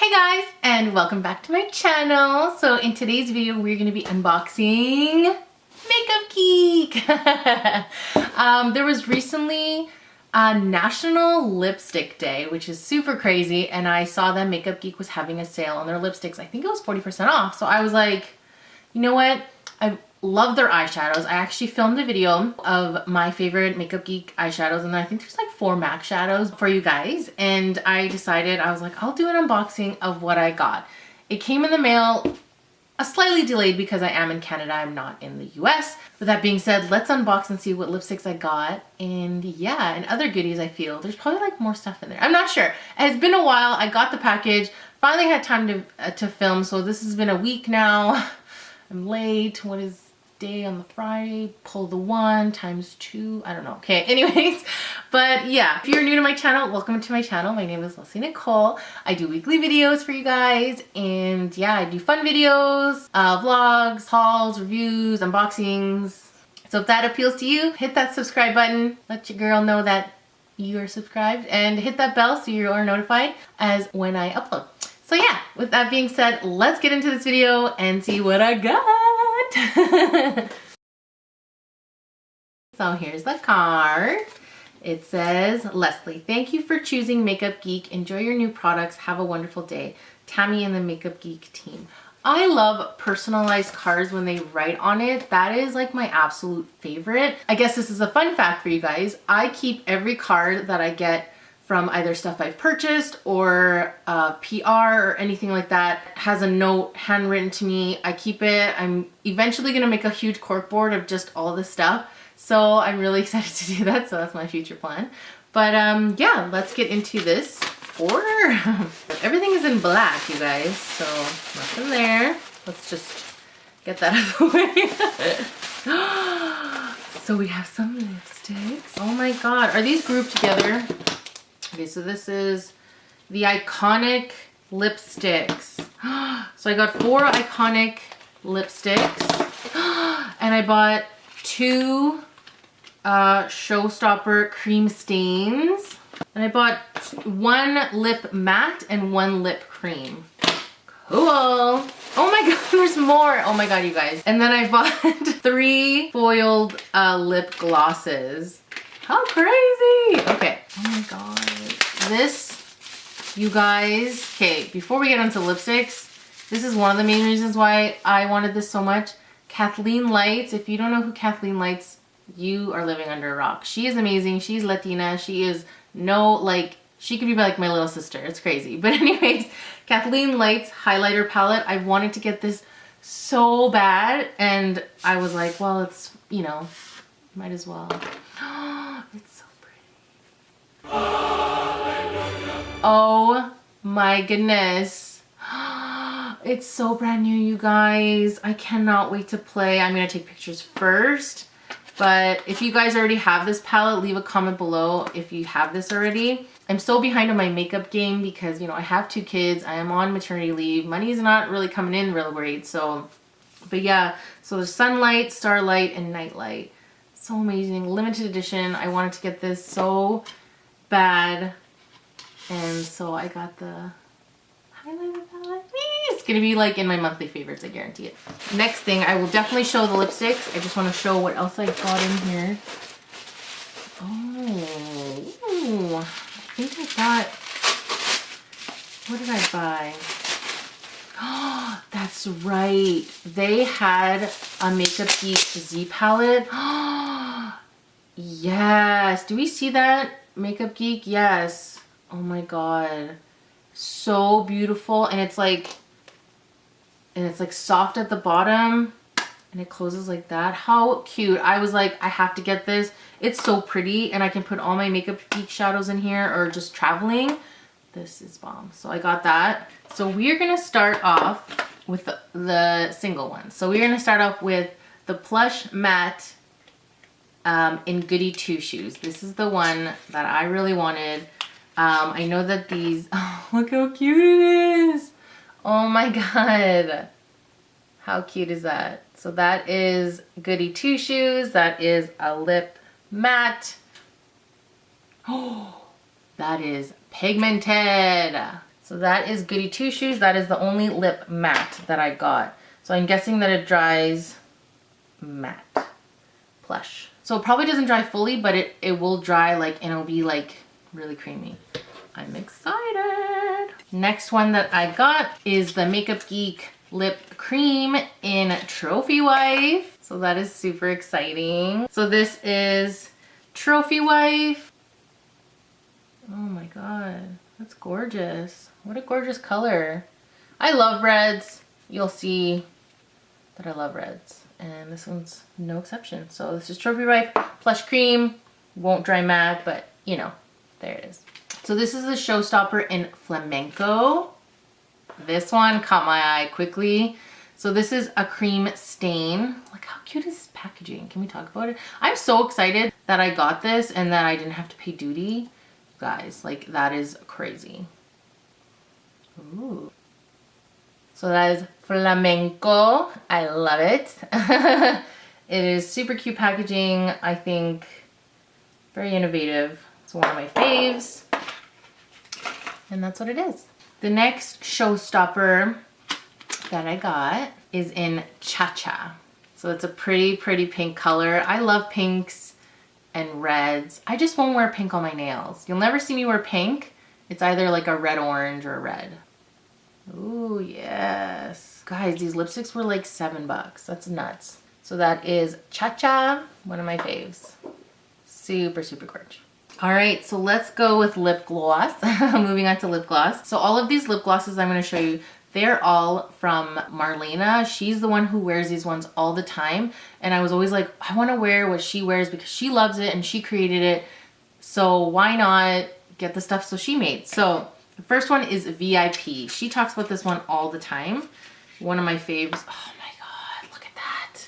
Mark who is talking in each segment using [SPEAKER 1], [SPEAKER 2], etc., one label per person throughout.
[SPEAKER 1] Hey guys, and welcome back to my channel. So in today's video, we're going to be unboxing Makeup Geek. There was recently a National Lipstick Day, which is super crazy, and I saw that Makeup Geek was having a sale on their lipsticks. I think it was 40% off. So I was like, you know what? I love their eyeshadows. I actually filmed a video of my favorite Makeup Geek eyeshadows, and I think there's like 4 MAC shadows for you guys. And I decided, I was like, I'll do an unboxing of what I got. It came in the mail, slightly delayed because I am in Canada, I'm not in the US. With that being said, let's unbox and see what lipsticks I got. And yeah, and other goodies I feel. There's probably like more stuff in there. I'm not sure. It's been a while. I got the package. Finally had time to film. So this has been a week now. I'm late. What is day on the Friday? Pull the 1 times 2. I don't know. Okay, anyways, but yeah, if you're new to my channel, welcome to my channel. My name is Nicole. I do weekly videos for you guys, and yeah, I do fun videos, vlogs, hauls, reviews, unboxings. So if that appeals to you, hit that subscribe button. Let your girl know that you are subscribed, and hit that bell so you are notified as when I upload. So yeah, with that being said, let's get into this video and see what I got. So here's the card. It says, Leslie, thank you for choosing Makeup Geek. Enjoy your new products. Have a wonderful day. Tammy and the Makeup Geek team. I love personalized cards when they write on it. That is like my absolute favorite. I guess this is a fun fact for you guys. I keep every card that I get from either stuff I've purchased or PR or anything like that. Has a note handwritten to me. I keep it. I'm eventually gonna make a huge corkboard of just all this stuff. So I'm really excited to do that. So that's my future plan. But yeah, let's get into this order. Everything is in black, you guys. So nothing there. Let's just get that out of the way. So we have some lipsticks. Oh my God, are these grouped together? Okay, so this is the iconic lipsticks. So I got 4 iconic lipsticks, and I bought 2 showstopper cream stains, and I bought 1 lip matte and 1 lip cream. Cool. Oh my God, there's more. Oh my God, you guys. And then I bought 3 foiled lip glosses. How crazy. Okay. Oh my God. This, you guys, okay, before we get into lipsticks, this is one of the main reasons why I wanted this so much. Kathleen Lights. If you don't know who Kathleen Lights, you are living under a rock. She is amazing. She's Latina. She is she could be like my little sister. It's crazy. But anyways, Kathleen Lights highlighter palette. I wanted to get this so bad, and I was like, well, it's, you know, might as well. It's so pretty. Oh my goodness. It's so brand new, you guys. I cannot wait to play. I'm gonna take pictures first. But if you guys already have this palette, leave a comment below if you have this already. I'm so behind on my makeup game because, you know, I have 2 kids. I am on maternity leave. Money is not really coming in real great. So, but yeah. So there's Sunlight, Starlight, and Nightlight. So amazing. Limited edition. I wanted to get this so bad. And so I got the highlighter palette. It's gonna be like in my monthly favorites, I guarantee it. Next thing, I will definitely show the lipsticks. I just want to show what else I got in here. Oh, I think I got, what did I buy? Oh, that's right. They had a Makeup Geek Z palette. Oh, yes. Do we see that? Makeup Geek? Yes. Oh my God. So beautiful. And it's like soft at the bottom, and it closes like that. How cute. I was like, I have to get this. It's so pretty, and I can put all my Makeup Geek shadows in here or just traveling. This is bomb. So I got that. So we're gonna start off with the single one. So we're gonna start off with the Plush Matte in Goody 2 Shoes. This is the one that I really wanted. I know that these, oh, look how cute it is. Oh my God. How cute is that? So that is Goody 2 Shoes. That is a lip matte. Oh, that is pigmented. So that is Goody Two Shoes. That is the only lip matte that I got. So I'm guessing that it dries matte, plush. So it probably doesn't dry fully, but it will dry like, and it'll be like really creamy. I'm excited. Next one that I got is the Makeup Geek Lip Cream in Trophy Wife. So that is super exciting. So this is Trophy Wife. Oh my God, that's gorgeous. What a gorgeous color. I love reds. You'll see that I love reds. And this one's no exception. So this is Trophy Wife Plush Cream. Won't dry matte, but you know, there it is. So this is the Showstopper in Flamenco. This one caught my eye quickly. So this is a cream stain. Like, how cute is this packaging? Can we talk about it? I'm so excited that I got this and that I didn't have to pay duty. Guys, like, that is crazy. Ooh. So that is Flamenco. I love it. It is super cute packaging. I think very innovative. It's one of my faves. And that's what it is. The next Showstopper that I got is in Cha-Cha. So it's a pretty, pretty pink color. I love pinks and reds. I just won't wear pink on my nails. You'll never see me wear pink. It's either like a red orange or a red. Ooh, yes. Guys, these lipsticks were like $7. That's nuts. So that is Cha-Cha, one of my faves. Super, super gorgeous. All right, so let's go with lip gloss. Moving on to lip gloss. So all of these lip glosses I'm going to show you, they're all from Marlena. She's the one who wears these ones all the time. And I was always like, I want to wear what she wears because she loves it and she created it. So why not get the stuff so she made? So the first one is VIP. She talks about this one all the time. One of my faves. Oh my God, look at that.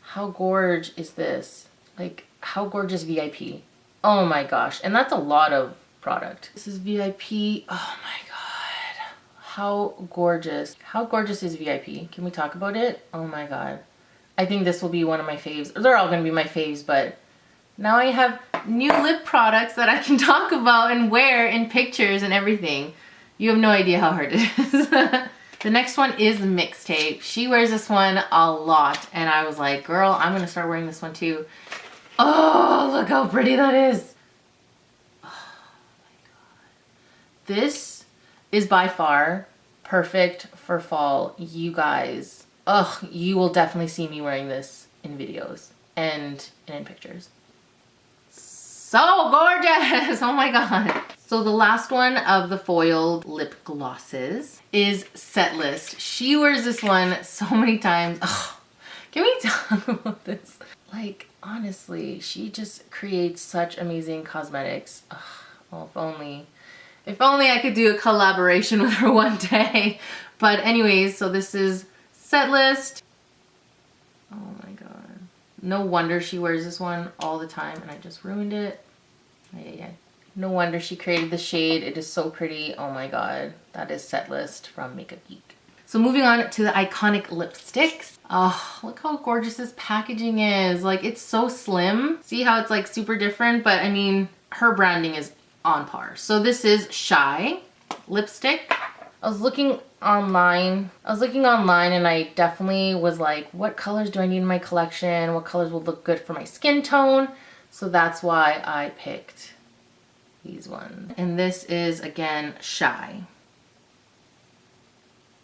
[SPEAKER 1] How gorgeous is this? Like, how gorgeous VIP. Oh my gosh, and that's a lot of product. This is VIP. Oh my God, how gorgeous. How gorgeous is VIP? Can we talk about it? Oh my God. I think this will be one of my faves. They're all gonna be my faves, but now I have new lip products that I can talk about and wear in pictures and everything. You have no idea how hard it is. The next one is Mixtape. She wears this one a lot, and I was like, girl, I'm gonna start wearing this one too. Oh, look how pretty that is. Oh my God. This is by far perfect for fall. You guys, you will definitely see me wearing this in videos and in pictures. So gorgeous. Oh my God. So the last one of the foiled lip glosses is Set List. She wears this one so many times. Oh, can we talk about this? Like, honestly, she just creates such amazing cosmetics. Ugh, well, if only I could do a collaboration with her one day. But anyways, so this is Set List. Oh my God. No wonder she wears this one all the time, and I just ruined it. Yeah. No wonder she created the shade. It is so pretty. Oh my God. That is Set List from Makeup Geek. So moving on to the iconic lipsticks. Oh, look how gorgeous this packaging is. Like, it's so slim. See how it's like super different, but I mean, her branding is on par. So this is Shy lipstick. I was looking online and I definitely was like, what colors do I need in my collection? What colors will look good for my skin tone? So that's why I picked these ones. And this is, again, Shy.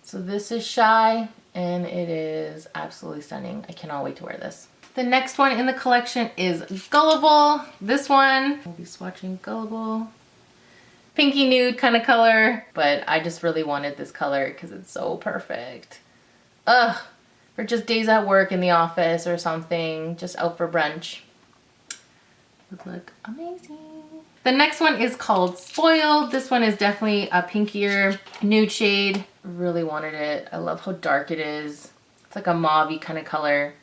[SPEAKER 1] So this is Shy, and it is absolutely stunning. I cannot wait to wear this. The next one in the collection is Gullible. This one, we'll be swatching Gullible. Pinky nude kind of color, but I just really wanted this color because it's so perfect. Ugh, for just days at work, in the office or something, just out for brunch. Would look amazing. The next one is called Spoiled. This one is definitely a pinkier nude shade. Really wanted it. I love how dark it is. It's like a mauve-y kind of color.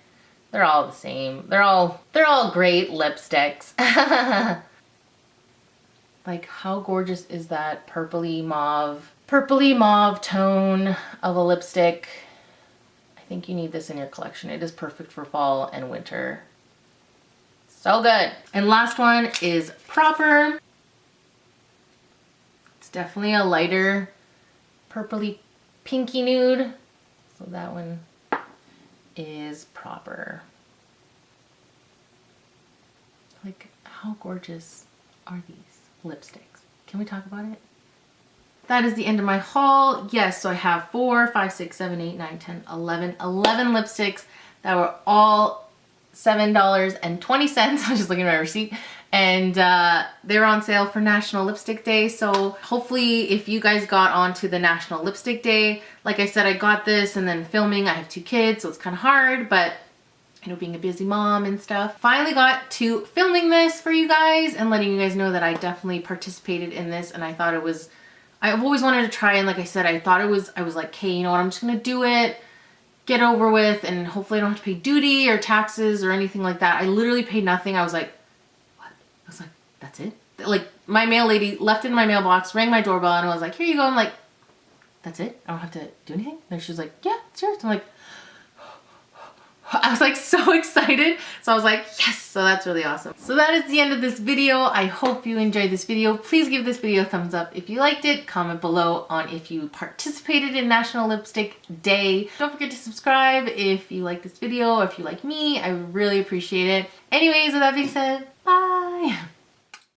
[SPEAKER 1] They're all the same. They're all great lipsticks. Like, how gorgeous is that purpley mauve tone of a lipstick? I think you need this in your collection. It is perfect for fall and winter. So good. And last one is Proper. It's definitely a lighter purpley pinky nude. So that one is proper. Like, how gorgeous are these lipsticks? Can we talk about it? That is the end of my haul. Yes, so I have 4, 5, 6, 7, 8, 9, 10, 11 lipsticks that were all $7.20. I was just looking at my receipt. And they were on sale for National Lipstick Day. So hopefully if you guys got onto the National Lipstick Day, like I said, I got this and then filming. I have 2 kids, so it's kind of hard, but you know, being a busy mom and stuff. Finally got to filming this for you guys and letting you guys know that I definitely participated in this, and I thought it was, I've always wanted to try, and like I said, I thought it was, I was like, okay, you know what, I'm just gonna do it, get over with, and hopefully I don't have to pay duty or taxes or anything like that. I literally paid nothing. I was like, what? I was like, that's it? Like, my mail lady left it in my mailbox, rang my doorbell, and I was like, here you go. I'm like, that's it? I don't have to do anything? And she was like, yeah, it's yours. I'm like, I was like so excited. So I was like, yes, so that's really awesome. So that is the end of this video. I hope you enjoyed this video. Please give this video a thumbs up if you liked it. Comment below on if you participated in National Lipstick Day. Don't forget to subscribe if you like this video, or if you like me. I really appreciate it. Anyways, with that being said, bye.